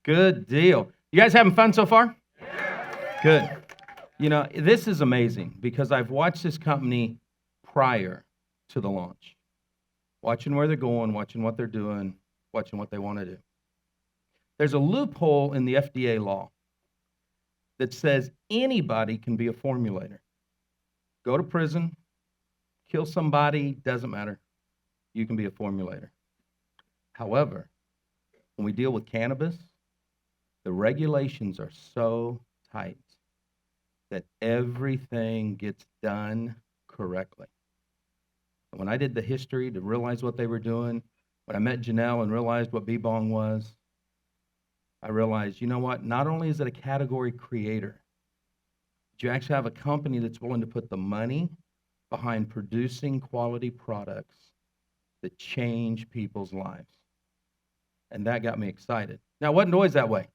Good deal. You guys having fun so far? Good. You know, this is amazing because I've watched this company prior to the launch, watching where they're going, watching what they're doing, watching what they want to do. There's a loophole in the FDA law that says anybody can be a formulator. Go to prison, kill somebody, doesn't matter. You can be a formulator. However, when we deal with cannabis, the regulations are so tight that everything gets done correctly. And when I did the history to realize what they were doing, when I met Janelle and realized what B-Bong was, I realized, you know what? Not only is it a category creator, but you actually have a company that's willing to put the money behind producing quality products that change people's lives. And that got me excited. Now, it wasn't always that way.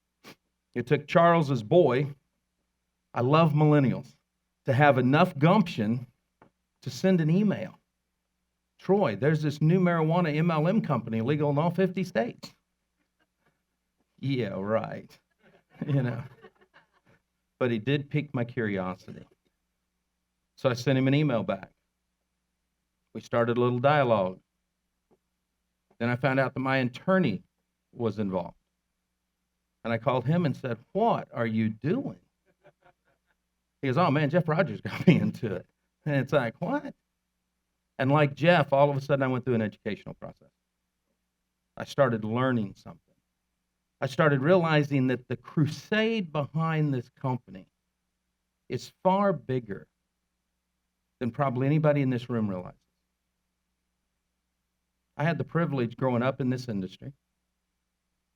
It took Charles's boy, I love millennials, to have enough gumption to send an email. Troy, there's this new marijuana MLM company legal in all 50 states. Yeah, right. You know. But he did pique my curiosity. So I sent him an email back. We started a little dialogue. Then I found out that my attorney was involved. And I called him and said, "What are you doing?" He goes, "Oh man, Jeff Rogers got me into it." And it's like, what? And like Jeff, all of a sudden I went through an educational process. I started learning something. I started realizing that the crusade behind this company is far bigger than probably anybody in this room realizes. I had the privilege growing up in this industry.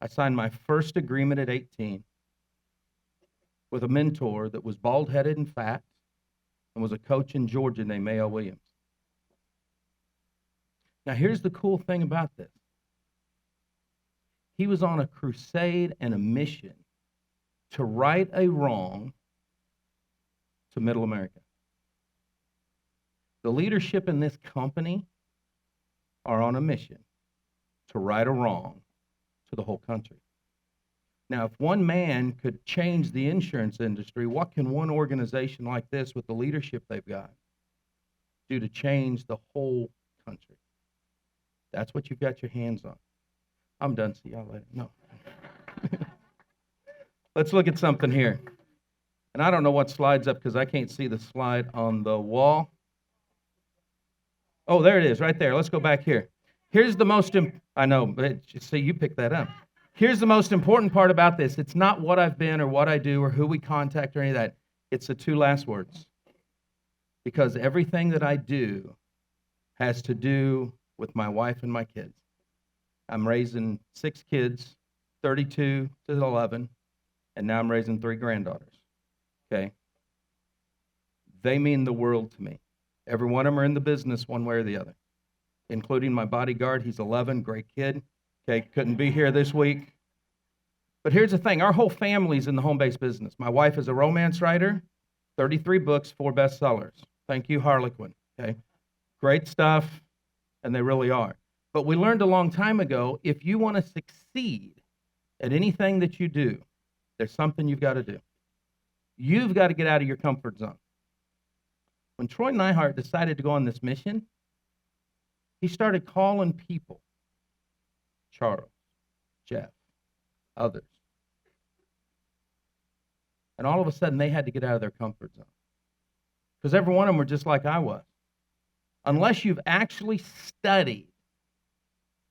I signed my first agreement at 18 with a mentor that was bald-headed and fat and was a coach in Georgia named Mayo Williams. Now, here's the cool thing about this. He was on a crusade and a mission to right a wrong to Middle America. The leadership in this company are on a mission to right a wrong to the whole country. Now, if one man could change the insurance industry, what can one organization like this with the leadership they've got do to change the whole country? That's what you've got your hands on. I'm done. See y'all later. No. Let's look at something here. And I don't know what slide's up because I can't see the slide on the wall. Oh, there it is, right there. Let's go back here. Here's the most, I know, but see, you picked that up. Here's the most important part about this. It's not what I've been or what I do or who we contact or any of that. It's the two last words. Because everything that I do has to do with my wife and my kids. I'm raising 6 kids, 32 to 11, and now I'm raising 3 granddaughters. Okay? They mean the world to me. Every one of them are in the business one way or the other, including my bodyguard. He's 11, great kid. Okay, couldn't be here this week. But here's the thing. Our whole family's in the home-based business. My wife is a romance writer, 33 books, 4 bestsellers. Thank you, Harlequin. Okay, great stuff, and they really are. But we learned a long time ago, if you want to succeed at anything that you do, there's something you've got to do. You've got to get out of your comfort zone. When Troy Neihart decided to go on this mission, he started calling people, Charles, Jeff, others. And all of a sudden, they had to get out of their comfort zone. Because every one of them were just like I was. Unless you've actually studied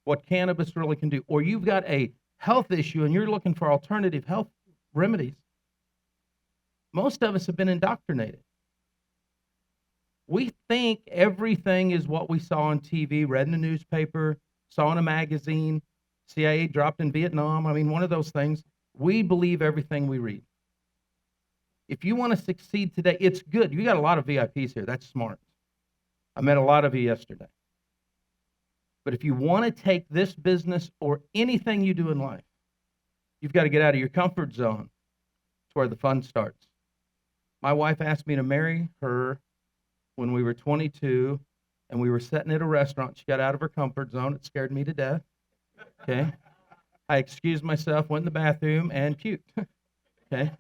what cannabis really can do, or you've got a health issue and you're looking for alternative health remedies, most of us have been indoctrinated. We think everything is what we saw on TV, read in the newspaper, saw in a magazine, CIA dropped in Vietnam. I mean, one of those things. We believe everything we read. If you want to succeed today, it's good. You got a lot of VIPs here. That's smart. I met a lot of you yesterday. But if you want to take this business or anything you do in life, you've got to get out of your comfort zone. It's where the fun starts. My wife asked me to marry her when we were 22, and we were sitting at a restaurant. She got out of her comfort zone. It scared me to death. Okay? I excused myself, went in the bathroom, and puked. Okay.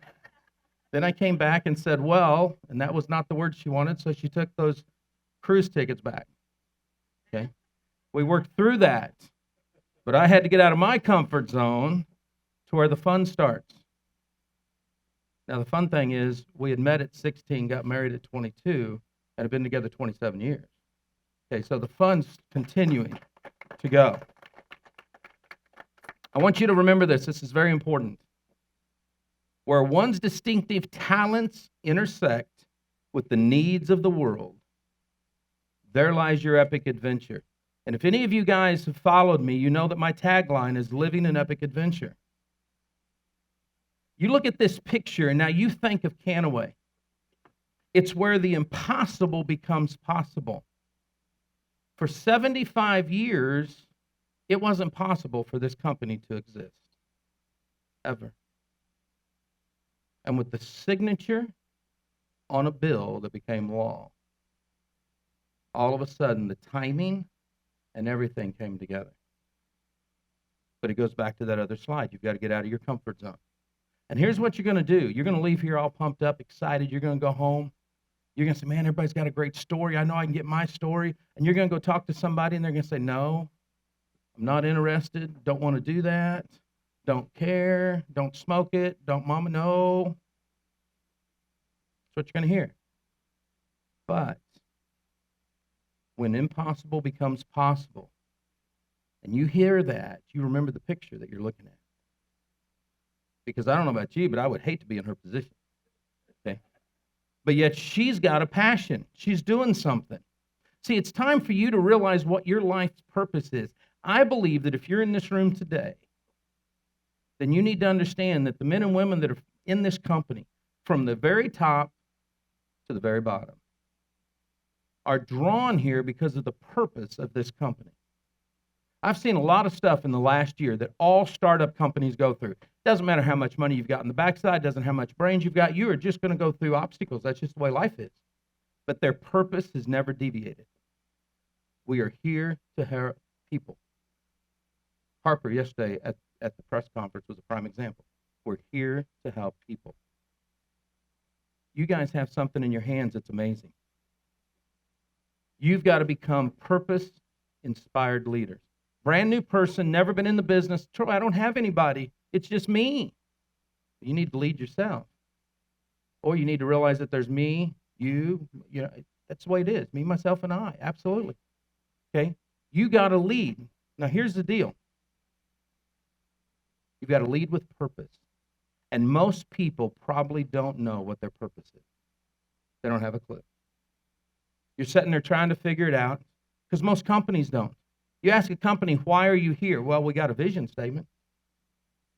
Then I came back and said, well, and that was not the word she wanted, so she took those cruise tickets back. Okay. We worked through that, but I had to get out of my comfort zone to where the fun starts. Now, the fun thing is we had met at 16, got married at 22, and have been together 27 years. Okay, so the fun's continuing to go. I want you to remember this. This is very important. Where one's distinctive talents intersect with the needs of the world, there lies your epic adventure. And if any of you guys have followed me, you know that my tagline is living an epic adventure. You look at this picture, and now you think of Kannaway. It's where the impossible becomes possible. For 75 years, it wasn't possible for this company to exist, ever. And with the signature on a bill that became law, all of a sudden the timing and everything came together. But it goes back to that other slide. You've got to get out of your comfort zone. And here's what you're going to do. You're going to leave here all pumped up, excited. You're going to go home. You're going to say, man, everybody's got a great story. I know I can get my story. And you're going to go talk to somebody, and they're going to say, no, I'm not interested. Don't want to do that. Don't care. Don't smoke it. Don't mama know. That's what you're going to hear. But when impossible becomes possible, and you hear that, you remember the picture that you're looking at. Because I don't know about you, but I would hate to be in her position. Okay? But yet she's got a passion. She's doing something. See, it's time for you to realize what your life's purpose is. I believe that if you're in this room today, then you need to understand that the men and women that are in this company, from the very top to the very bottom, are drawn here because of the purpose of this company. I've seen a lot of stuff in the last year that all startup companies go through. Doesn't matter how much money you've got in the backside, doesn't how much brains you've got. You are just going to go through obstacles. That's just the way life is. But their purpose has never deviated. We are here to help people. Harper yesterday at the press conference was a prime example. We're here to help people. You guys have something in your hands that's amazing. You've got to become purpose-inspired leaders. Brand new person, never been in the business. Troy, I don't have anybody. It's just me. You need to lead yourself. Or you need to realize that there's me, you know, that's the way it is. Me, myself, and I. Absolutely. Okay? You got to lead. Now, here's the deal. You've got to lead with purpose. And most people probably don't know what their purpose is. They don't have a clue. You're sitting there trying to figure it out because most companies don't. You ask a company, why are you here? Well, we got a vision statement.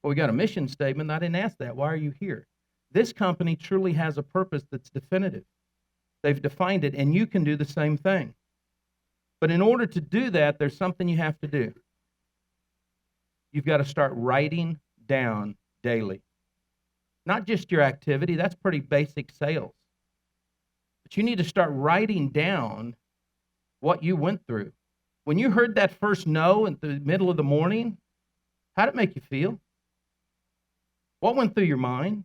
Well, we got a mission statement. I didn't ask that. Why are you here? This company truly has a purpose that's definitive. They've defined it, and you can do the same thing. But in order to do that, there's something you have to do. You've got to start writing down daily. Not just your activity. That's pretty basic sales. But you need to start writing down what you went through. When you heard that first no in the middle of the morning, how did it make you feel? What went through your mind?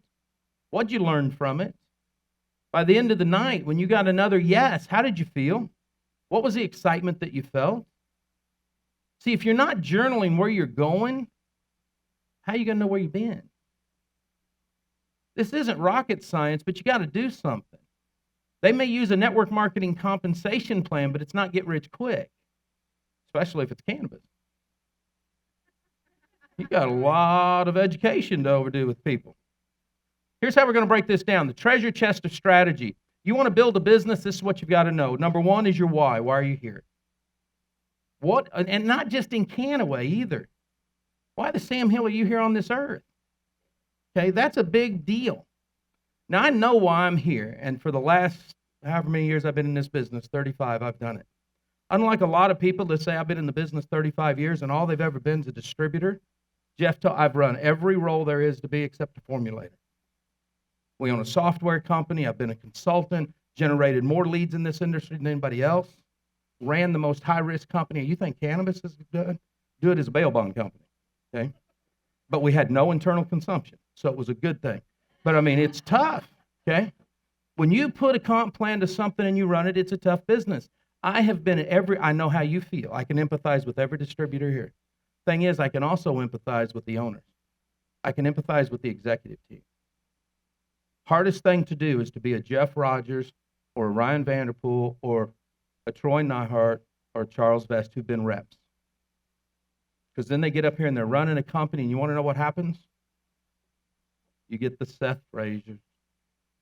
What did you learn from it? By the end of the night, when you got another yes, how did you feel? What was the excitement that you felt? See, if you're not journaling where you're going, how are you going to know where you've been? This isn't rocket science, but you got to do something. They may use a network marketing compensation plan, but it's not get rich quick. Especially if it's cannabis. You got a lot of education to overdo with people. Here's how we're going to break this down. The treasure chest of strategy. You want to build a business, this is what you've got to know. Number one is your why. Why are you here? What? And not just in Kannaway either. Why the Sam Hill are you here on this earth? Okay, that's a big deal. Now, I know why I'm here. And for the last however many years I've been in this business, 35, I've done it. Unlike a lot of people that say I've been in the business 35 years and all they've ever been is a distributor, I've run every role there is to be except a formulator. We own a software company. I've been a consultant, generated more leads in this industry than anybody else, ran the most high-risk company. You think cannabis is good? Do it as a bail bond company, okay? but we had no internal consumption, so it was a good thing. But I mean, it's tough, okay? When you put a comp plan to something and you run it, it's a tough business. I have been at I know how you feel. I can empathize with every distributor here. Thing is, I can also empathize with the owners. I can empathize with the executive team. Hardest thing to do is to be a Jeff Rogers or a Ryan Vanderpool or a Troy Neihart or Charles Vest who've been reps. Because then they get up here and they're running a company, and you want to know what happens? You get the Seth Frasers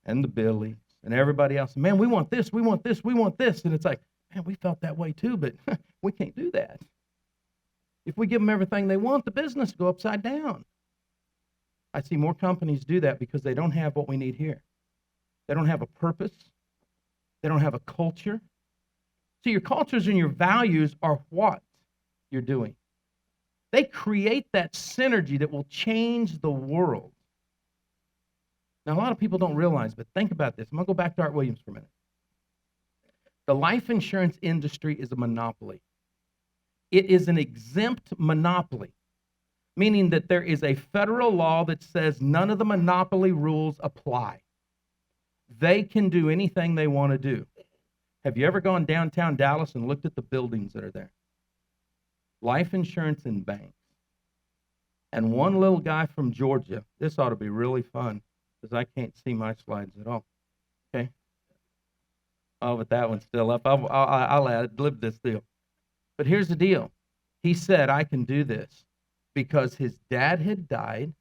and the Billies and everybody else. Man, we want this, we want this, we want this. And it's like, man, we felt that way too, but we can't do that. If we give them everything they want, the business will go upside down. I see more companies do that because they don't have what we need here. They don't have a purpose. They don't have a culture. See, your cultures and your values are what you're doing. They create that synergy that will change the world. Now, a lot of people don't realize, but think about this. I'm going to go back to Art Williams for a minute. The life insurance industry is a monopoly. It is an exempt monopoly, meaning that there is a federal law that says none of the monopoly rules apply. They can do anything they want to do. Have you ever gone downtown Dallas and looked at the buildings that are there? Life insurance and banks. And one little guy from Georgia, this ought to be really fun, because I can't see my slides at all. Okay? Oh, but that one's still up. I'll ad-lib this deal. But here's the deal. He said, I can do this because his dad had died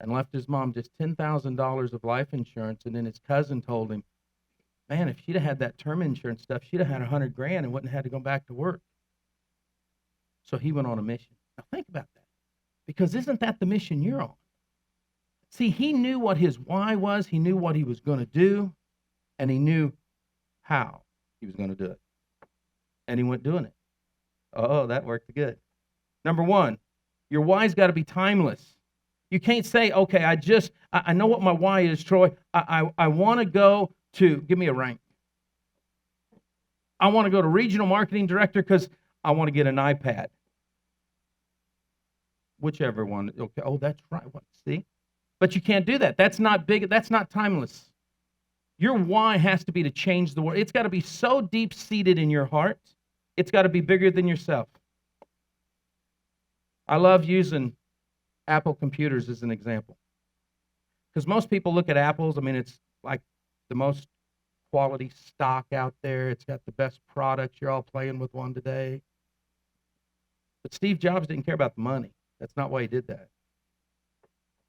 and left his mom just $10,000 of life insurance, and then his cousin told him, man, if she'd have had that term insurance stuff, she'd have had $100,000 and wouldn't have had to go back to work. So he went on a mission. Now think about that, because isn't that the mission you're on? See, he knew what his why was, he knew what he was going to do, and he knew how he was going to do it. And he went doing it. Oh, that worked good. Number one, your why's got to be timeless. You can't say, okay, I know what my why is, Troy. I want to go to, give me a rank. I want to go to regional marketing director because I want to get an iPad. Whichever one. Okay. Oh, that's right. See? But you can't do that. That's not big. That's not timeless. Your why has to be to change the world. It's got to be so deep-seated in your heart. It's got to be bigger than yourself. I love using Apple computers as an example. Because most people look at Apples, I mean, it's like the most quality stock out there. It's got the best products. You're all playing with one today. But Steve Jobs didn't care about the money. That's not why he did that.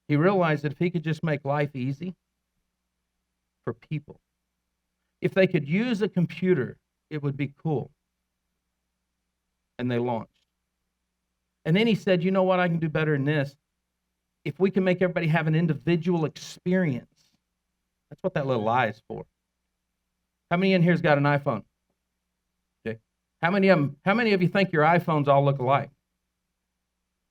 He realized that if he could just make life easy for people, if they could use a computer, it would be cool. And they launched. And then he said, you know what, I can do better than this. If we can make everybody have an individual experience. That's what that little I is for. How many in here's got an iPhone? Okay. How many of you think your iPhones all look alike?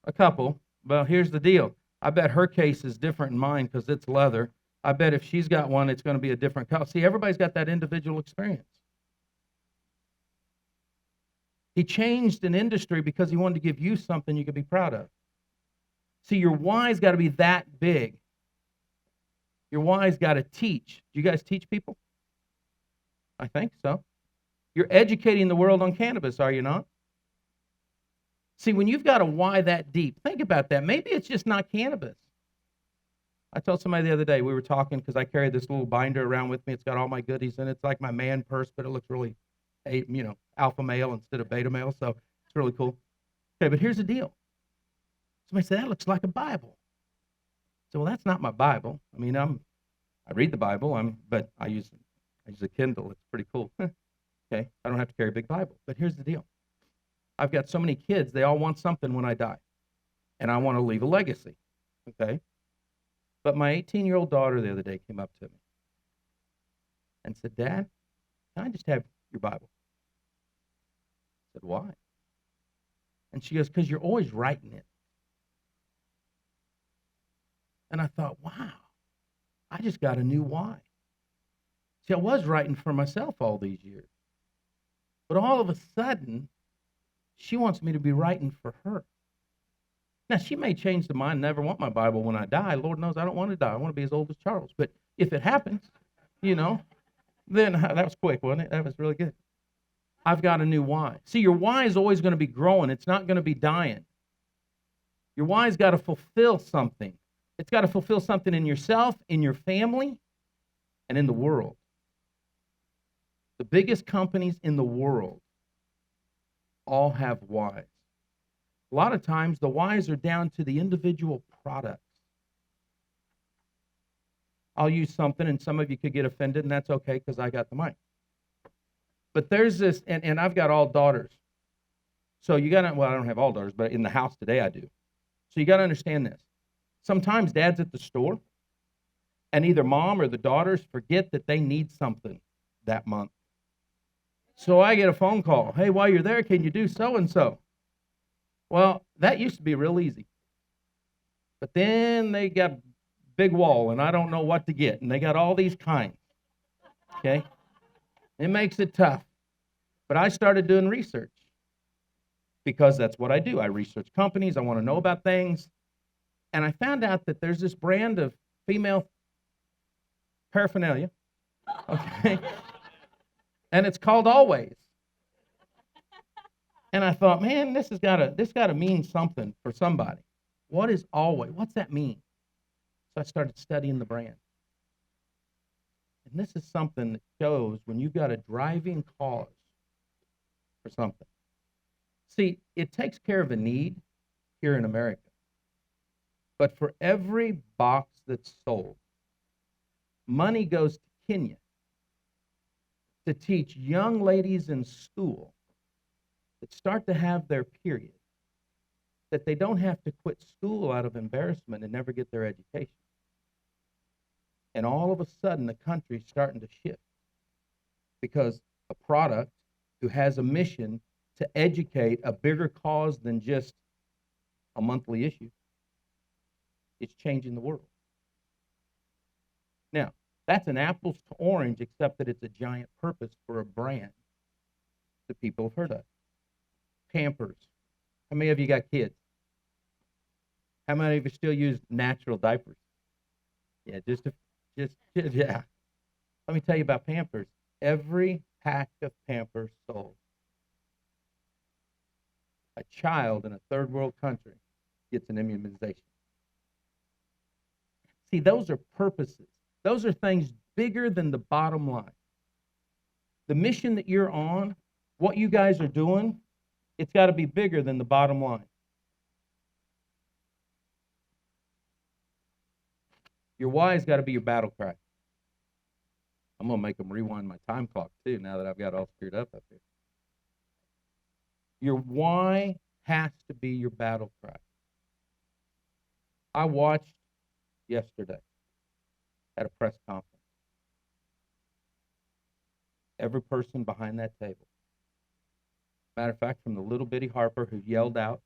A couple. Well, here's the deal. I bet her case is different than mine because it's leather. I bet if she's got one, it's going to be a different color. See, everybody's got that individual experience. He changed an industry because he wanted to give you something you could be proud of. See, your why's got to be that big. Your why's got to teach. Do you guys teach people? I think so. You're educating the world on cannabis, are you not? See, when you've got a why that deep, think about that. Maybe it's just not cannabis. I told somebody the other day, we were talking because I carry this little binder around with me. It's got all my goodies in it. It's like my man purse, but it looks really, alpha male instead of beta male, so it's really cool. Okay, but here's the deal. Somebody said, that looks like a Bible. So, well, that's not my Bible. I mean, I read the Bible, but I use a Kindle. It's pretty cool. Okay, I don't have to carry a big Bible. But here's the deal. I've got so many kids, they all want something when I die. And I want to leave a legacy. Okay? But my 18-year-old daughter the other day came up to me and said, Dad, can I just have your Bible? I said, why? And she goes, because you're always writing it. And I thought, wow, I just got a new why. See, I was writing for myself all these years. But all of a sudden, she wants me to be writing for her. Now, she may change the mind, never want my Bible when I die. Lord knows I don't want to die. I want to be as old as Charles. But if it happens, you know, then that was quick, wasn't it? That was really good. I've got a new why. See, your why is always going to be growing. It's not going to be dying. Your why's got to fulfill something. It's got to fulfill something in yourself, in your family, and in the world. The biggest companies in the world all have whys. A lot of times, the whys are down to the individual products. I'll use something, and some of you could get offended, and that's okay because I got the mic. But there's this, and I've got all daughters. So you got to, well, I don't have all daughters, but in the house today I do. So you got to understand this. Sometimes dad's at the store, and either mom or the daughters forget that they need something that month. So I get a phone call. Hey, while you're there, can you do so-and-so? Well, that used to be real easy. But then they got a big wall, and I don't know what to get. And they got all these kinds. Okay? It makes it tough. But I started doing research because that's what I do. I research companies. I want to know about things. And I found out that there's this brand of female paraphernalia. Okay? And it's called Always. And I thought, man, this gotta mean something for somebody. What is Always? What's that mean? So I started studying the brand. And this is something that shows when you've got a driving cause for something. See, it takes care of a need here in America. But for every box that's sold, money goes to Kenya to teach young ladies in school that start to have their period, that they don't have to quit school out of embarrassment and never get their education. And all of a sudden, the country's starting to shift because a product who has a mission to educate a bigger cause than just a monthly issue is changing the world. Now, that's an apples to orange, except that it's a giant purpose for a brand that people have heard of. Pampers. How many of you got kids? How many of you still use natural diapers? Yeah, just yeah. Let me tell you about Pampers. Every pack of Pampers sold, a child in a third world country gets an immunization. See, those are purposes. Those are things bigger than the bottom line. The mission that you're on, what you guys are doing, it's got to be bigger than the bottom line. Your why's got to be your battle cry. I'm going to make them rewind my time clock, too, now that I've got all screwed up here. Your why has to be your battle cry. I watched yesterday at a press conference. Every person behind that table. Matter of fact, from the little bitty Harper who yelled out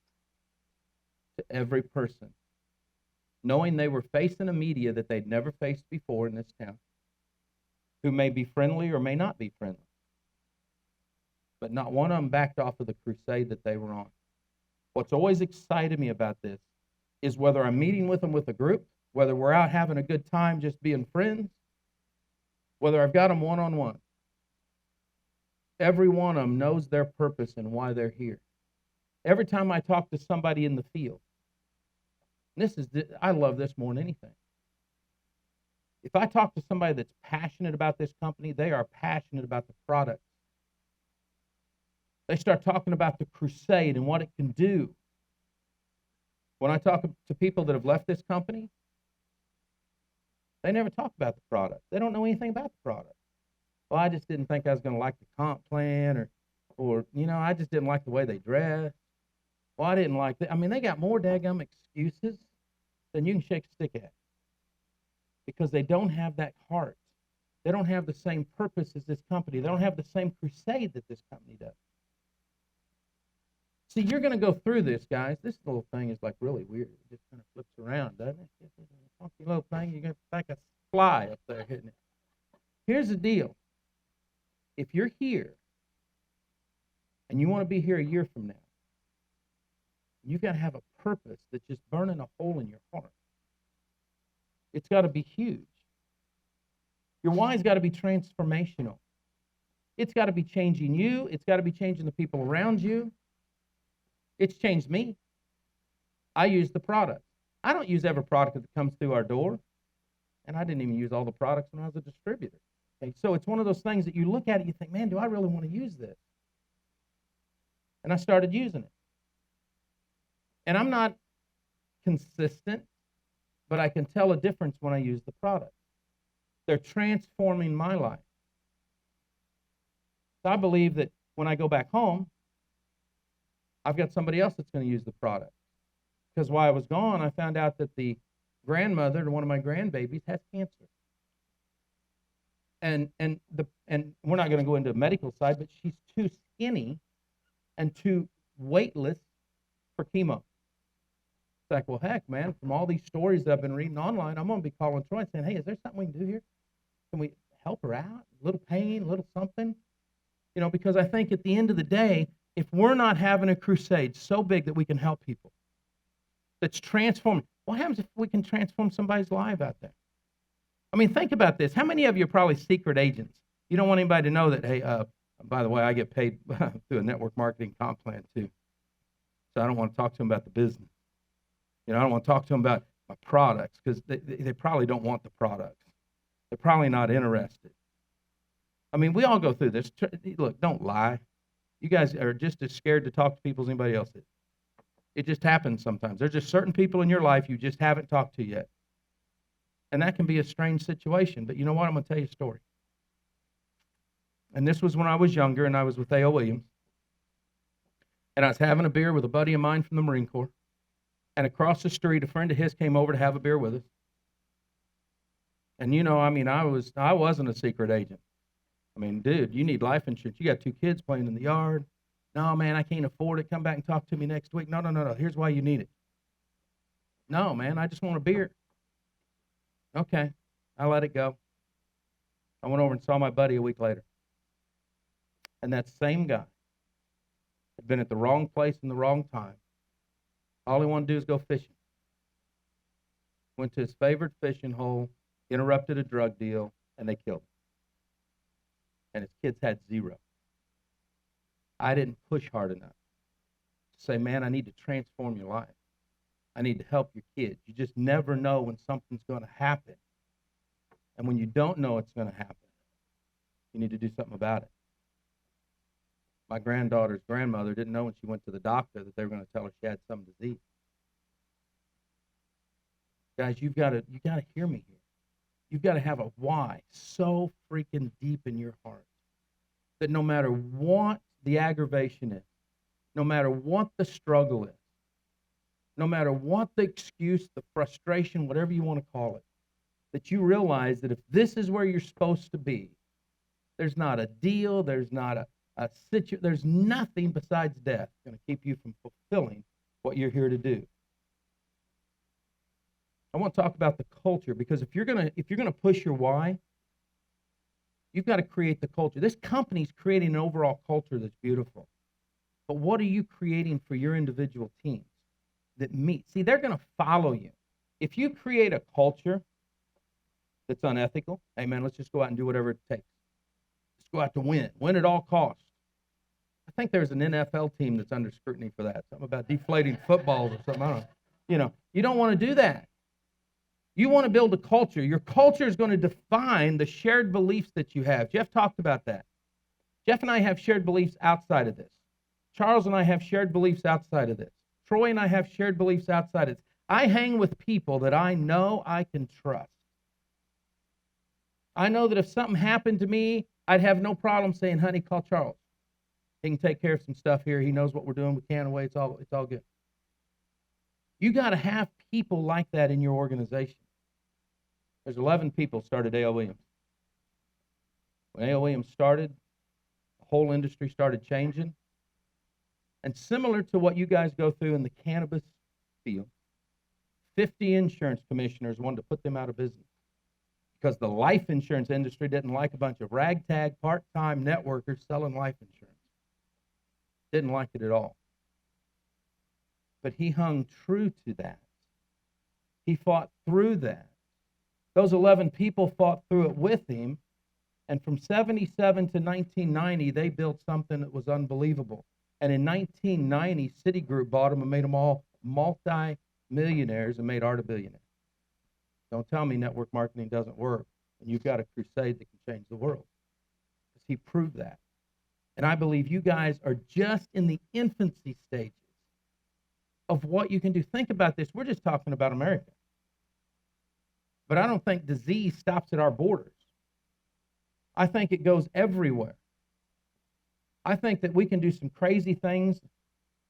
to every person, knowing they were facing a media that they'd never faced before in this town, who may be friendly or may not be friendly. But not one of them backed off of the crusade that they were on. What's always excited me about this is whether I'm meeting with them with a group, whether we're out having a good time just being friends, whether I've got them one-on-one. Every one of them knows their purpose and why they're here. Every time I talk to somebody in the field, I love this more than anything. If I talk to somebody that's passionate about this company, they are passionate about the product. They start talking about the crusade and what it can do. When I talk to people that have left this company, they never talk about the product. They don't know anything about the product. Well, I just didn't think I was going to like the comp plan, or I just didn't like the way they dressed. Well, I didn't like that. I mean, they got more daggum excuses than you can shake a stick at because they don't have that heart. They don't have the same purpose as this company. They don't have the same crusade that this company does. See, you're going to go through this, guys. This little thing is like really weird. It just kind of flips around, doesn't it? It's a funky little thing. You're going to think a fly up there, isn't it? Here's the deal. If you're here and you want to be here a year from now, You've got to have a purpose that's just burning a hole in your heart. It's got to be huge. Your why's got to be transformational. It's got to be changing you. It's got to be changing the people around you. It's changed me. I use the product. I don't use every product that comes through our door. And I didn't even use all the products when I was a distributor. Okay, so it's one of those things that you look at it, you think, man, do I really want to use this? And I started using it. And I'm not consistent, but I can tell a difference when I use the product. They're transforming my life. So I believe that when I go back home, I've got somebody else that's going to use the product. Because while I was gone, I found out that the grandmother to one of my grandbabies has cancer. And we're not going to go into the medical side, but she's too skinny and too weightless for chemo. It's like, well, heck, man, from all these stories that I've been reading online, I'm going to be calling Troy and saying, hey, is there something we can do here? Can we help her out? A little pain, a little something? You know, because I think at the end of the day, if we're not having a crusade so big that we can help people, that's transforming, what happens if we can transform somebody's life out there? I mean, think about this. How many of you are probably secret agents? You don't want anybody to know that, hey, by the way, I get paid through a network marketing comp plan too. So I don't want to talk to them about the business. You know, I don't want to talk to them about my products because they probably don't want the products. They're probably not interested. I mean, we all go through this. Look, don't lie. You guys are just as scared to talk to people as anybody else is. It just happens sometimes. There's just certain people in your life you just haven't talked to yet. And that can be a strange situation. But you know what? I'm going to tell you a story. And this was when I was younger and I was with A.O. Williams. And I was having a beer with a buddy of mine from the Marine Corps. And across the street, a friend of his came over to have a beer with us. And you know, I mean, I wasn't a secret agent. I mean, dude, you need life insurance. You got 2 kids playing in the yard. No, man, I can't afford it. Come back and talk to me next week. No. Here's why you need it. No, man, I just want a beer. Okay, I let it go. I went over and saw my buddy a week later. And that same guy had been at the wrong place in the wrong time. All he wanted to do is go fishing. Went to his favorite fishing hole, interrupted a drug deal, and they killed him. And his kids had 0. I didn't push hard enough to say, man, I need to transform your life. I need to help your kids. You just never know when something's going to happen. And when you don't know it's going to happen, you need to do something about it. My granddaughter's grandmother didn't know when she went to the doctor that they were going to tell her she had some disease. Guys, you got to hear me here. You've got to have a why so freaking deep in your heart that no matter what the aggravation is, no matter what the struggle is, no matter what the excuse, the frustration, whatever you want to call it, that you realize that if this is where you're supposed to be, there's not a deal, there's not a there's nothing besides death going to keep you from fulfilling what you're here to do. I want to talk about the culture because if you're going to push your why, you've got to create the culture. This company's creating an overall culture that's beautiful. But what are you creating for your individual teams that meet? See, they're going to follow you. If you create a culture that's unethical, hey man, let's just go out and do whatever it takes. Let's go out to win at all costs. I think there's an NFL team that's under scrutiny for that. Something about deflating footballs or something. I don't know. You know, you don't want to do that. You want to build a culture. Your culture is going to define the shared beliefs that you have. Jeff talked about that. Jeff and I have shared beliefs outside of this. Charles and I have shared beliefs outside of this. Troy and I have shared beliefs outside of this. I hang with people that I know I can trust. I know that if something happened to me, I'd have no problem saying, honey, call Charles. He can take care of some stuff here. He knows what we're doing with Kannaway. It's all good. You got to have people like that in your organization. There's 11 people started A.O. Williams. When A.O. Williams started, the whole industry started changing. And similar to what you guys go through in the cannabis field, 50 insurance commissioners wanted to put them out of business because the life insurance industry didn't like a bunch of ragtag, part-time networkers selling life insurance. Didn't like it at all. but he hung true to that. He fought through that. Those 11 people fought through it with him, and from 77 to 1990, they built something that was unbelievable. And in 1990, Citigroup bought them and made them all multi-millionaires and made Art a billionaire. Don't tell me network marketing doesn't work, and you've got a crusade that can change the world. Because he proved that. And I believe you guys are just in the infancy stages of what you can do. Think about this. We're just talking about America. But I don't think disease stops at our borders. I think it goes everywhere. I think that we can do some crazy things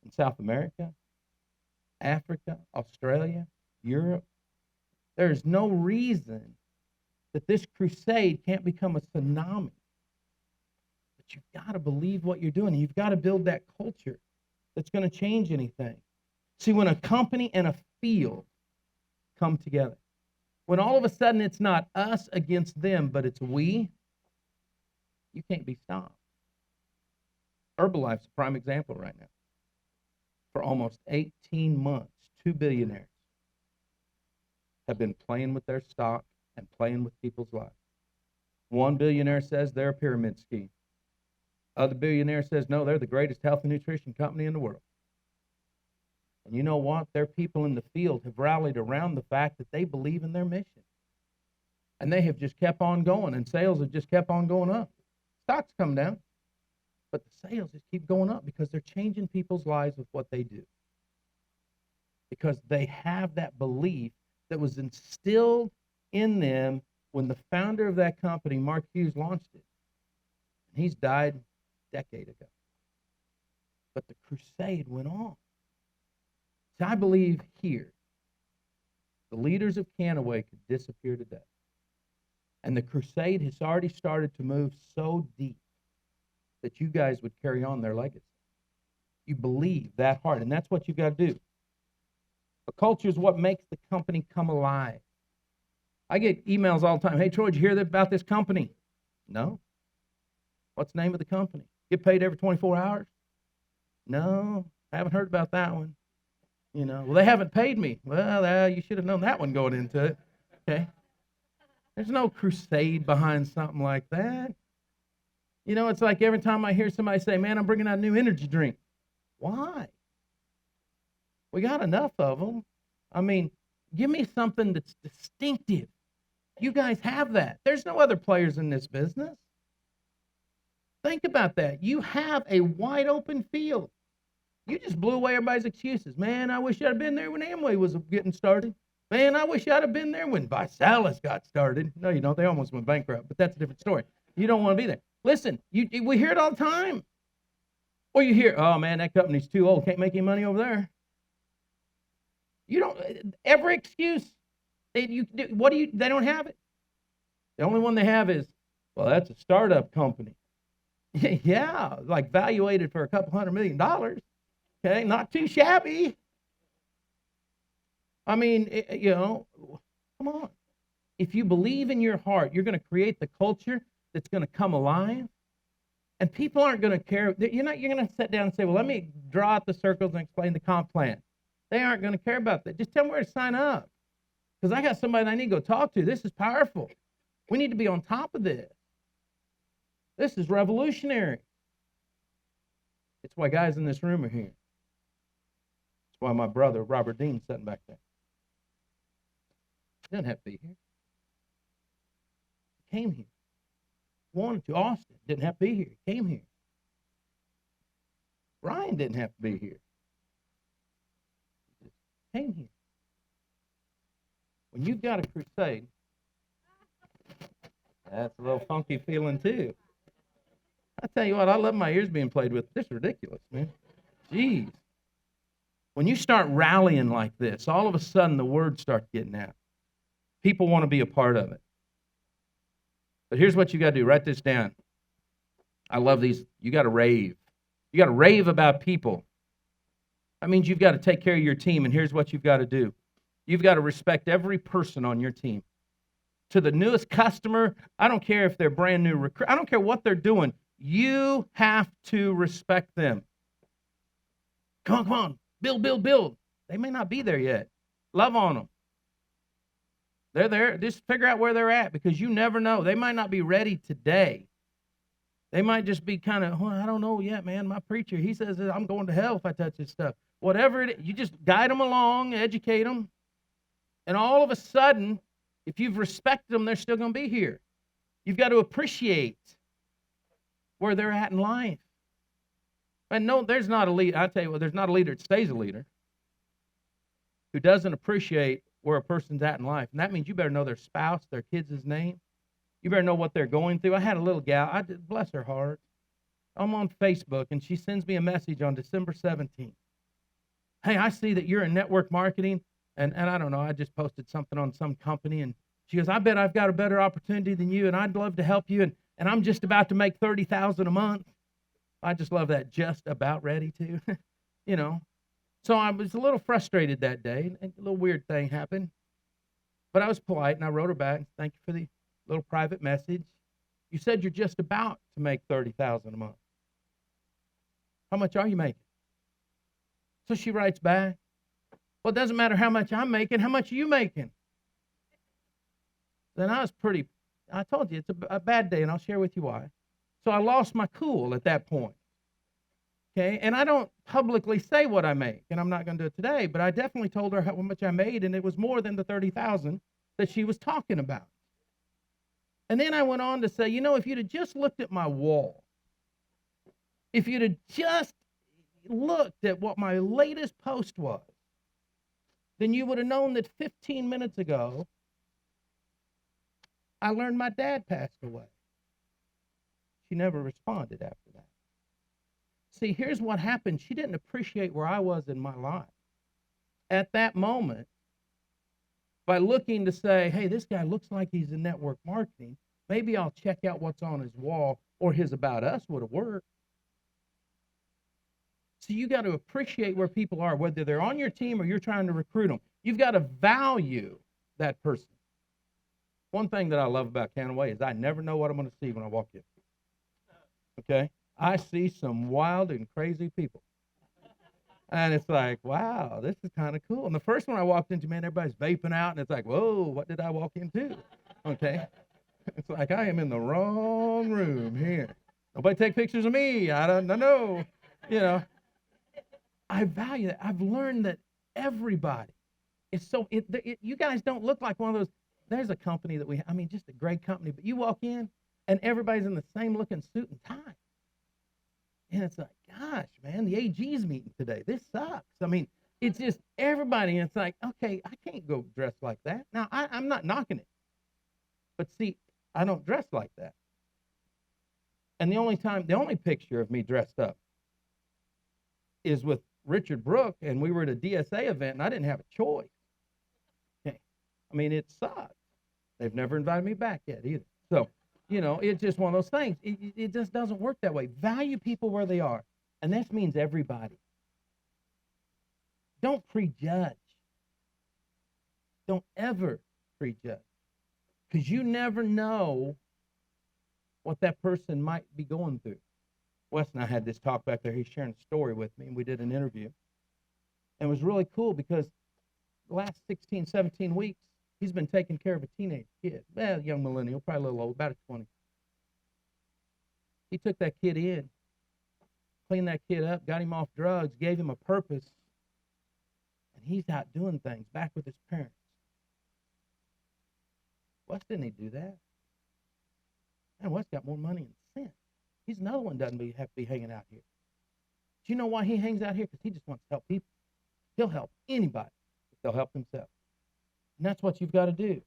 in South America, Africa, Australia, Europe. There's no reason that this crusade can't become a tsunami. But you've got to believe what you're doing. You've got to build that culture that's going to change anything. See, when a company and a field come together, when all of a sudden it's not us against them, but it's we, you can't be stopped. Herbalife's a prime example right now. For almost 18 months, 2 billionaires have been playing with their stock and playing with people's lives. One billionaire says they're a pyramid scheme. Other billionaire says, no, they're the greatest health and nutrition company in the world. And you know what? Their people in the field have rallied around the fact that they believe in their mission. And they have just kept on going, and sales have just kept on going up. Stocks come down, but the sales just keep going up because they're changing people's lives with what they do. Because they have that belief that was instilled in them when the founder of that company, Mark Hughes, launched it. And he's died a decade ago. But the crusade went on. So I believe here, the leaders of Kannaway could disappear today. And the crusade has already started to move so deep that you guys would carry on their legacy. You believe that hard, and that's what you've got to do. A culture is what makes the company come alive. I get emails all the time. Hey, Troy, did you hear about this company? No. What's the name of the company? Get paid every 24 hours? No, I haven't heard about that one. Well, they haven't paid me. Well, you should have known that one going into it. Okay. There's no crusade behind something like that. It's like every time I hear somebody say, man, I'm bringing out a new energy drink. Why? We got enough of them. I mean, give me something that's distinctive. You guys have that. There's no other players in this business. Think about that. You have a wide open field. You just blew away everybody's excuses. Man, I wish I'd have been there when Amway was getting started. Man, I wish I'd have been there when Visalis got started. No, you don't. They almost went bankrupt, but that's a different story. You don't want to be there. Listen, we hear it all the time. Or you hear, oh, man, that company's too old. Can't make any money over there. Every excuse. They don't have it. The only one they have is, well, that's a startup company. Yeah, like valuated for $200 million. Okay, not too shabby. I mean, come on. If you believe in your heart, you're going to create the culture that's going to come alive. And people aren't going to care. You're going to sit down and say, well, let me draw out the circles and explain the comp plan. They aren't going to care about that. Just tell them where to sign up. Because I got somebody I need to go talk to. This is powerful. We need to be on top of this. This is revolutionary. It's why guys in this room are here. It's why my brother, Robert Dean's sitting back there. He doesn't have to be here. He came here. Wanted to. Austin didn't have to be here. He came here. Ryan didn't have to be here. He just came here. When you've got a crusade, that's a little funky feeling too. I tell you what, I love my ears being played with. This is ridiculous, man. Jeez. When you start rallying like this, all of a sudden the word starts getting out. People want to be a part of it. But here's what you got to do. Write this down. I love these. You got to rave. You got to rave about people. That means you've got to take care of your team, and here's what you've got to do. You've got to respect every person on your team. To the newest customer, I don't care if they're brand new recruit. I don't care what they're doing. You have to respect them. Come on. Build. They may not be there yet. Love on them. They're there. Just figure out where they're at, because you never know. They might not be ready today. They might just be kind of, well, I don't know yet, man. My preacher, he says that I'm going to hell if I touch this stuff. Whatever it is, you just guide them along, educate them. And all of a sudden, if you've respected them, they're still going to be here. You've got to appreciate where they're at in life. And no, there's not a leader. I tell you what, there's not a leader that stays a leader who doesn't appreciate where a person's at in life. And that means you better know their spouse, their kids' name. You better know what they're going through. I had a little gal, bless her heart. I'm on Facebook, and she sends me a message on December 17th. Hey, I see that you're in network marketing, and I don't know, I just posted something on some company, and she goes, I bet I've got a better opportunity than you, and I'd love to help you, and I'm just about to make $30,000 a month. I just love that, just about ready to, you know. So I was a little frustrated that day, and a little weird thing happened. But I was polite, and I wrote her back, thank you for the little private message. You said you're just about to make $30,000 a month. How much are you making? So she writes back, well, it doesn't matter how much I'm making. How much are you making? Then I told you, it's a bad day, and I'll share with you why. So I lost my cool at that point. Okay, and I don't publicly say what I make, and I'm not going to do it today, but I definitely told her how much I made, and it was more than the $30,000 that she was talking about. And then I went on to say, if you'd have just looked at my wall, if you'd have just looked at what my latest post was, then you would have known that 15 minutes ago, I learned my dad passed away. She never responded after that. See, here's what happened. She didn't appreciate where I was in my life. At that moment, by looking to say, hey, this guy looks like he's in network marketing, maybe I'll check out what's on his wall, or his About Us would have worked. So you got to appreciate where people are, whether they're on your team or you're trying to recruit them. You've got to value that person. One thing that I love about Kannaway is I never know what I'm going to see when I walk in. Okay? I see some wild and crazy people. And it's like, wow, this is kind of cool. And the first one I walked into, man, everybody's vaping out, and it's like, whoa, what did I walk into? Okay? It's like I am in the wrong room here. Nobody take pictures of me. I don't know. I value that. I've learned that everybody is so, you guys don't look like one of those. There's a company that just a great company, but you walk in, and everybody's in the same looking suit and tie. And it's like, gosh, man, the AG's meeting today. This sucks. It's just everybody. And it's like, okay, I can't go dressed like that. Now, I'm not knocking it. But see, I don't dress like that. And the only picture of me dressed up is with Richard Brooke, and we were at a DSA event, and I didn't have a choice. Okay. It sucks. They've never invited me back yet either. So, it's just one of those things. It just doesn't work that way. Value people where they are. And that means everybody. Don't prejudge. Don't ever prejudge. Because you never know what that person might be going through. Wes and I had this talk back there. He's sharing a story with me, and we did an interview. And it was really cool because the last 16, 17 weeks, he's been taking care of a teenage kid. Well, young millennial, probably a little old, about 20. He took that kid in, cleaned that kid up, got him off drugs, gave him a purpose, and he's out doing things back with his parents. Wes didn't he do that? Man, Wes got more money than sin. He's another one doesn't have to be hanging out here. Do you know why he hangs out here? Because he just wants to help people. He'll help anybody if they'll help themselves. And that's what you've got to do.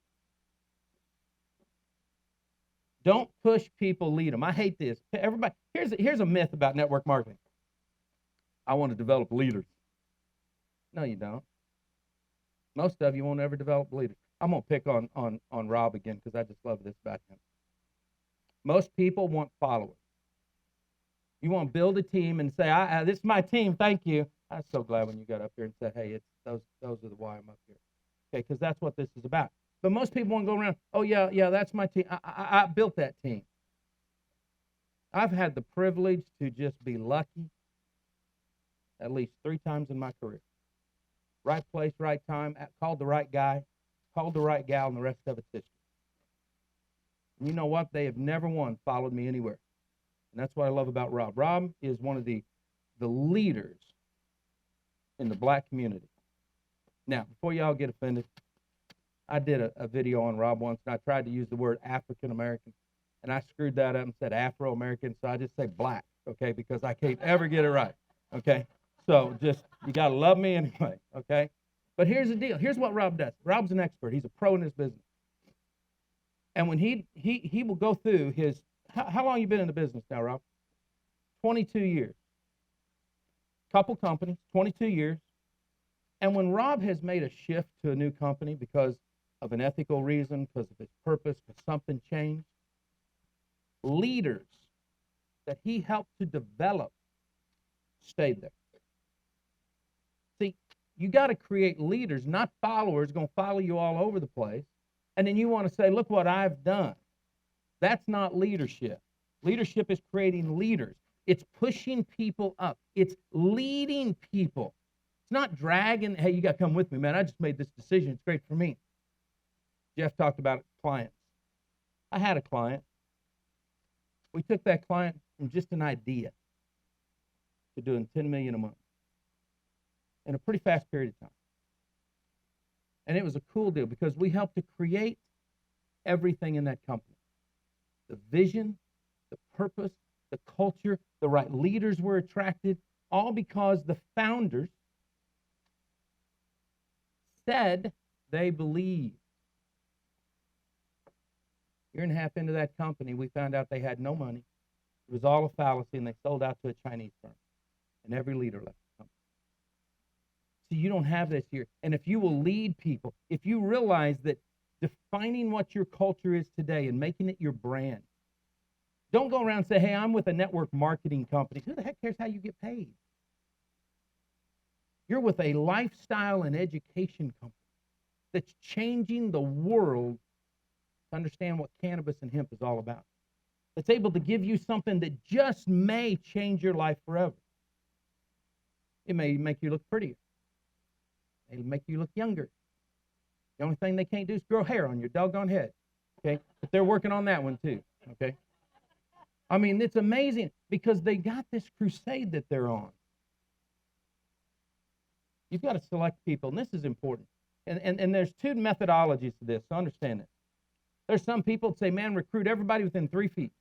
Don't push people, lead them. I hate this. Everybody, here's a myth about network marketing. I want to develop leaders. No, you don't. Most of you won't ever develop leaders. I'm going to pick on Rob again because I just love this about him. Most people want followers. You want to build a team and say, this is my team, thank you. I was so glad when you got up here and said, hey, it's those are the why I'm up here. Okay, because that's what this is about. But most people want to go around, oh, yeah, that's my team. I built that team. I've had the privilege to just be lucky at least 3 times in my career. right place, right time, called the right guy, called the right gal, and the rest of it's history. And you know what? They have never once followed me anywhere. And that's what I love about Rob. Rob is one of the leaders in the black community. Now, before y'all get offended, I did a video on Rob once, and I tried to use the word African American, and I screwed that up and said Afro American, so I just say black, okay, because I can't ever get it right, okay? So just, you got to love me anyway, okay? But here's the deal. Here's what Rob does. Rob's an expert. He's a pro in his business. And when he will go through his, how long you been in the business now, Rob? 22 years. Couple companies, 22 years. And when Rob has made a shift to a new company because of an ethical reason, because of his purpose, because something changed, leaders that he helped to develop stayed there. See, you got to create leaders, not followers going to follow you all over the place. And then you want to say, look what I've done. That's not leadership. Leadership is creating leaders. It's pushing people up. It's leading people. It's not dragging, hey, you got to come with me, man. I just made this decision. It's great for me. Jeff talked about clients. I had a client. We took that client from just an idea to doing $10 million a month in a pretty fast period of time. And it was a cool deal because we helped to create everything in that company. The vision, the purpose, the culture, the right leaders were attracted, all because the founders said they believed. A year and a half into that company, we found out they had no money. It was all a fallacy, and they sold out to a Chinese firm. And every leader left the company. So you don't have this here. And if you will lead people, if you realize that defining what your culture is today and making it your brand, don't go around and say, hey, I'm with a network marketing company. Who the heck cares how you get paid? You're with a lifestyle and education company that's changing the world to understand what cannabis and hemp is all about. That's able to give you something that just may change your life forever. It may make you look prettier. It'll make you look younger. The only thing they can't do is grow hair on your doggone head. Okay? But they're working on that one too. Okay? I mean, it's amazing because they got this crusade that they're on. You've got to select people, and this is important. And there's two methodologies to this, so understand it. There's some people that say, man, recruit everybody within 3 feet.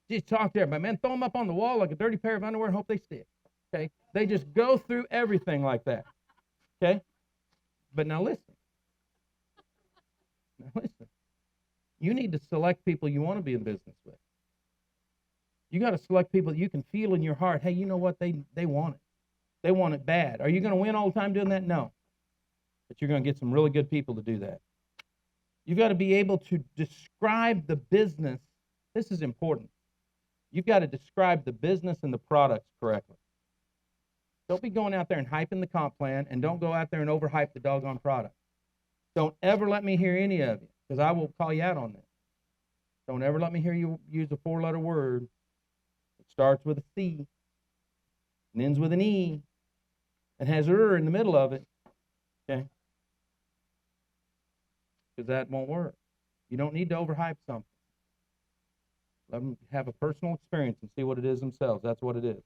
Just talk to everybody. Man, throw them up on the wall like a dirty pair of underwear and hope they stick. Okay? They just go through everything like that. Okay? But now listen. You need to select people you want to be in business with. You got to select people that you can feel in your heart, hey, you know what? They want it. They want it bad. Are you going to win all the time doing that? No. But you're going to get some really good people to do that. You've got to be able to describe the business. This is important. You've got to describe the business and the products correctly. Don't be going out there and hyping the comp plan, and don't go out there and overhype the doggone product. Don't ever let me hear any of you, because I will call you out on that. Don't ever let me hear you use a 4-letter word that starts with a C and ends with an E and has in the middle of it, okay? Because that won't work. You don't need to overhype something. Let them have a personal experience and see what it is themselves. That's what it is.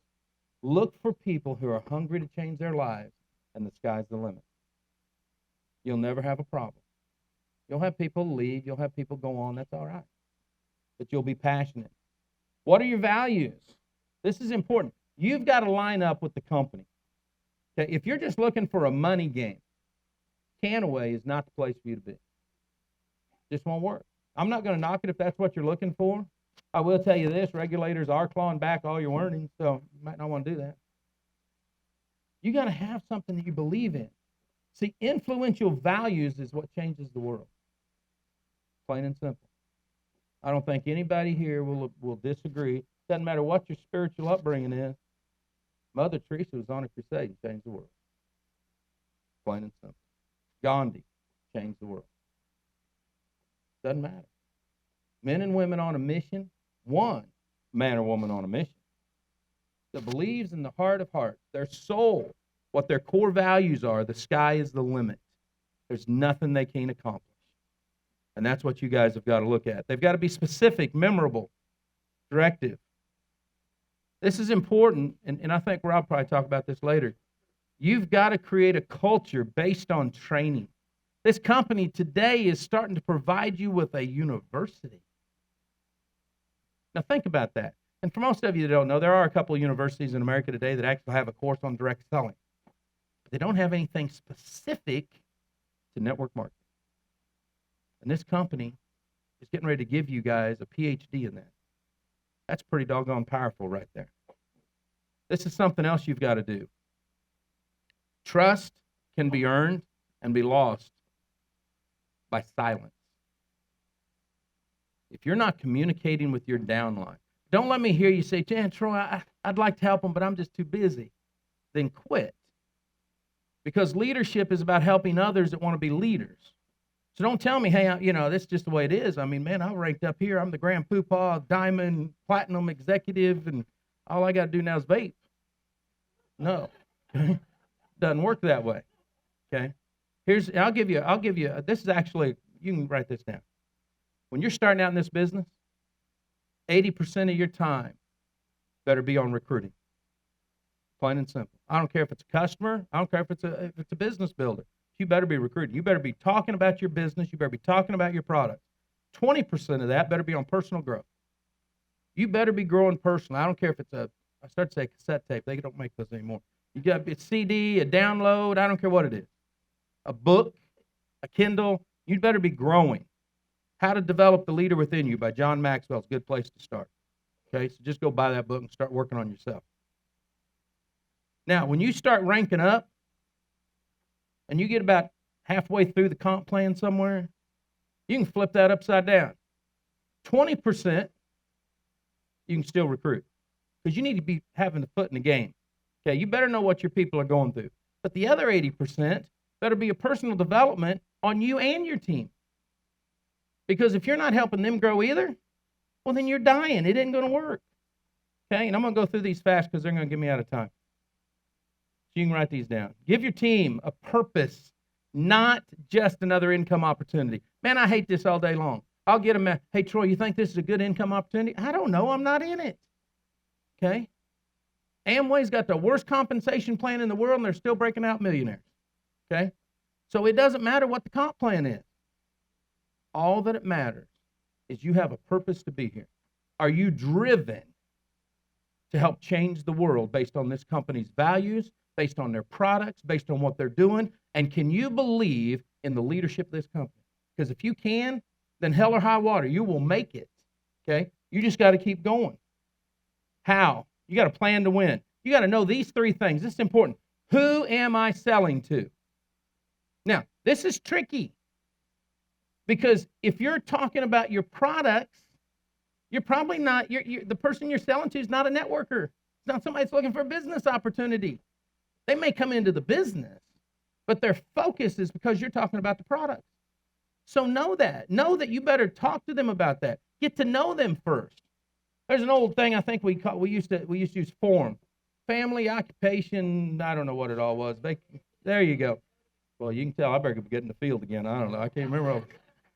Look for people who are hungry to change their lives, and the sky's the limit. You'll never have a problem. You'll have people leave. You'll have people go on. That's all right. But you'll be passionate. What are your values? This is important. You've got to line up with the company. Okay? If you're just looking for a money game, Kannaway is not the place for you to be. Just won't work. I'm not going to knock it if that's what you're looking for. I will tell you this, regulators are clawing back all your earnings, so you might not want to do that. You got to have something that you believe in. See, influential values is what changes the world. Plain and simple. I don't think anybody here will disagree. Doesn't matter what your spiritual upbringing is. Mother Teresa was on a crusade and changed the world. Plain and simple. Gandhi changed the world. Doesn't matter. Men and women on a mission, one man or woman on a mission that believes in the heart of hearts, their soul what their core values are, the sky is the limit. There's nothing they can't accomplish. And that's what you guys have got to look at. They've got to be specific, memorable, directive. This is important, and I think Rob probably talk about this later. You've got to create a culture based on training. This company today is starting to provide you with a university. Now think about that. And for most of you that don't know, there are a couple of universities in America today that actually have a course on direct selling. But they don't have anything specific to network marketing. And this company is getting ready to give you guys a PhD in that. That's pretty doggone powerful right there. This is something else you've got to do. Trust can be earned and be lost by silence. If you're not communicating with your downline, don't let me hear you say, Jan, Troy, I'd like to help them, but I'm just too busy. Then quit. Because leadership is about helping others that want to be leaders. So don't tell me, hey, this is just the way it is. I mean, man, I'm ranked up here. I'm the grand poobah, diamond, platinum executive, and all I got to do now is vape. No. Doesn't work that way. Okay? I'll give you, this is actually, you can write this down. When you're starting out in this business, 80% of your time better be on recruiting. Plain and simple. I don't care if it's a customer. I don't care if it's a business builder. You better be recruiting. You better be talking about your business. You better be talking about your product. 20% of that better be on personal growth. You better be growing personally. I don't care if it's I start to say cassette tape. They don't make those anymore. You got a CD, a download. I don't care what it is. A book, a Kindle. You'd better be growing. How to Develop the Leader Within You by John Maxwell is a good place to start. Okay, so just go buy that book and start working on yourself. Now, when you start ranking up and you get about halfway through the comp plan somewhere, you can flip that upside down. 20% you can still recruit because you need to be having the foot in the game. Okay, you better know what your people are going through. But the other 80% better be a personal development on you and your team. Because if you're not helping them grow either, well, then you're dying. It isn't going to work. Okay, and I'm going to go through these fast because they're going to get me out of time. So you can write these down. Give your team a purpose, not just another income opportunity. Man, I hate this all day long. I'll get them, hey, Troy, you think this is a good income opportunity? I don't know. I'm not in it. Okay? Amway's got the worst compensation plan in the world, and they're still breaking out millionaires. Okay? So it doesn't matter what the comp plan is. All that it matters is you have a purpose to be here. Are you driven to help change the world based on this company's values, based on their products, based on what they're doing? And can you believe in the leadership of this company? Because if you can, then hell or high water, you will make it. Okay? You just got to keep going. How? You got a plan to win. You got to know these three things. This is important. Who am I selling to? Now, this is tricky. Because if you're talking about your products, you're probably not, the person you're selling to is not a networker. It's not somebody that's looking for a business opportunity. They may come into the business, but their focus is because you're talking about the product. So know that. Know that you better talk to them about that. Get to know them first. There's an old thing I think we used to use form. Family, occupation, I don't know what it all was. There you go. Well, you can tell I better get in the field again. I don't know. I can't remember.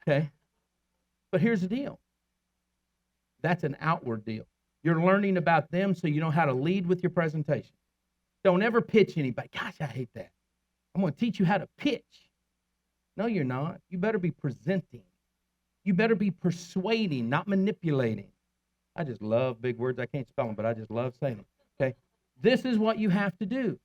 Okay. But here's the deal. That's an outward deal. You're learning about them so you know how to lead with your presentation. Don't ever pitch anybody. Gosh, I hate that. I'm going to teach you how to pitch. No, you're not. You better be presenting. You better be persuading, not manipulating. I just love big words. I can't spell them, but I just love saying them. Okay. This is what you have to do.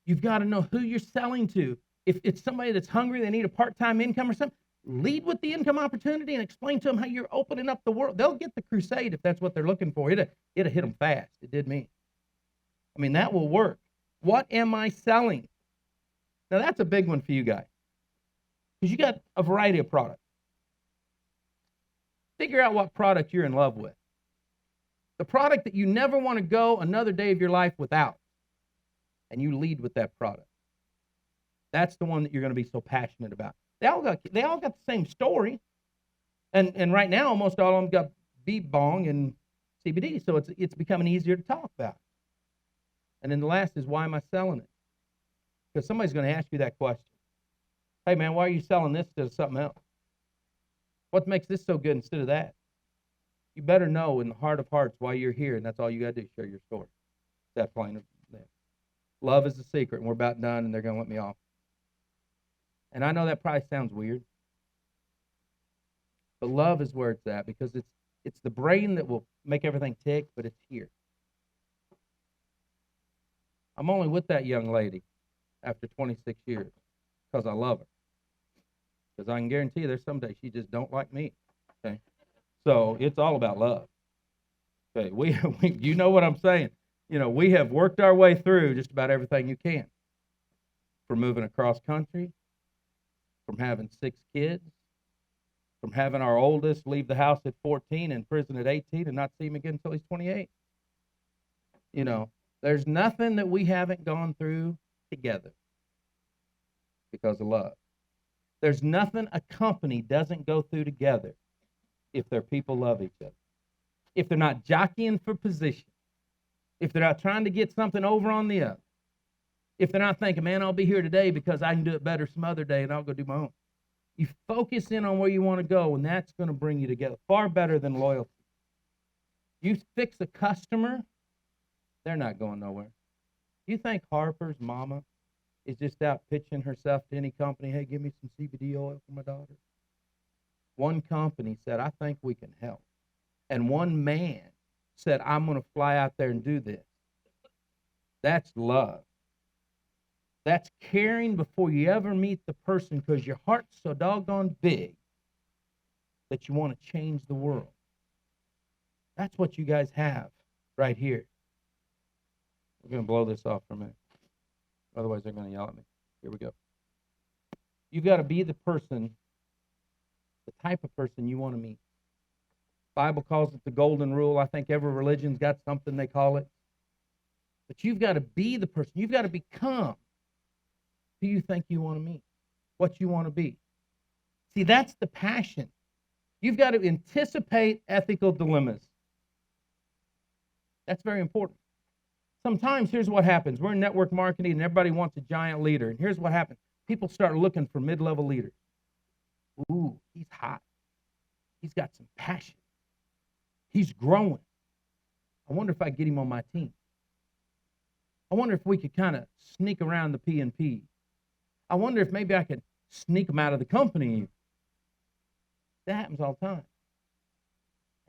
You've got to know who you're selling to. If it's somebody that's hungry, they need a part-time income or something, lead with the income opportunity and explain to them how you're opening up the world. They'll get the crusade if that's what they're looking for. It'll hit them fast. It did me. I mean, that will work. What am I selling? Now, that's a big one for you guys because you got a variety of products. Figure out what product you're in love with. The product that you never want to go another day of your life without. And you lead with that product. That's the one that you're going to be so passionate about. They all got the same story. And right now, almost all of them got beep bong and CBD. So it's becoming easier to talk about. And then the last is, why am I selling it? Because somebody's going to ask you that question. Hey, man, why are you selling this instead of something else? What makes this so good instead of that? You better know in the heart of hearts why you're here, and that's all you got to do, share your story. That plain of that. Love is the secret, and we're about done, and they're going to let me off. And I know that probably sounds weird, but love is where it's at, because it's the brain that will make everything tick, but it's here. I'm only with that young lady after 26 years because I love her. Because I can guarantee you there's some days she just don't like me. Okay? So it's all about love. Okay, we you know what I'm saying. You know, we have worked our way through just about everything you can. From moving across country, from having 6 kids, from having our oldest leave the house at 14 and prison at 18 and not see him again until he's 28. You know, there's nothing that we haven't gone through together because of love. There's nothing a company doesn't go through together if their people love each other. If they're not jockeying for position. If they're not trying to get something over on the other. If they're not thinking, man, I'll be here today because I can do it better some other day and I'll go do my own. You focus in on where you want to go, and that's going to bring you together. Far better than loyalty. You fix a customer, they're not going nowhere. You think Harper's mama is just out pitching herself to any company, hey, give me some CBD oil for my daughter? One company said, I think we can help. And one man said, I'm going to fly out there and do this. That's love. That's caring before you ever meet the person, because your heart's so doggone big that you want to change the world. That's what you guys have right here. We're going to blow this off for a minute. Otherwise, they're going to yell at me. Here we go. You've got to be the person, the type of person you want to meet. The Bible calls it the golden rule. I think every religion's got something they call it. But you've got to be the person. You've got to become who you think you want to meet, what you want to be. See, that's the passion. You've got to anticipate ethical dilemmas. That's very important. Sometimes, here's what happens. We're in network marketing, and everybody wants a giant leader. And here's what happens. People start looking for mid-level leaders. Ooh, he's hot. He's got some passion. He's growing. I wonder if I get him on my team. I wonder if we could kind of sneak around the P&P. I wonder if maybe I could sneak him out of the company. That happens all the time.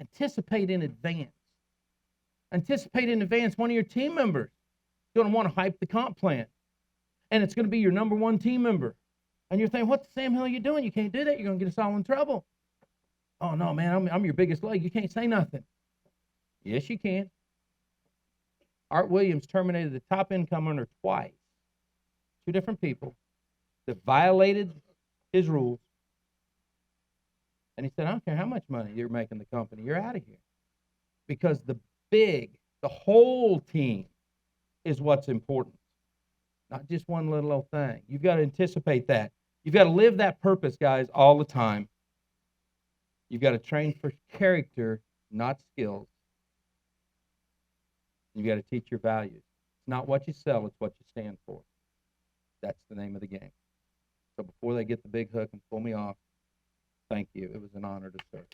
Anticipate in advance. Anticipate in advance one of your team members is going to want to hype the comp plan. And it's going to be your number one team member. And you're thinking, what the Sam hell are you doing? You can't do that. You're going to get us all in trouble. Oh, no, man, I'm your biggest leg. You can't say nothing. Yes, you can. Art Williams terminated the top income earner twice. 2 different people that violated his rules. And he said, I don't care how much money you're making the company. You're out of here. Because the whole team is what's important. Not just one little old thing. You've got to anticipate that. You've got to live that purpose, guys, all the time. You've got to train for character, not skills. You've got to teach your values. It's not what you sell, it's what you stand for. That's the name of the game. So before they get the big hook and pull me off, thank you. It was an honor to serve.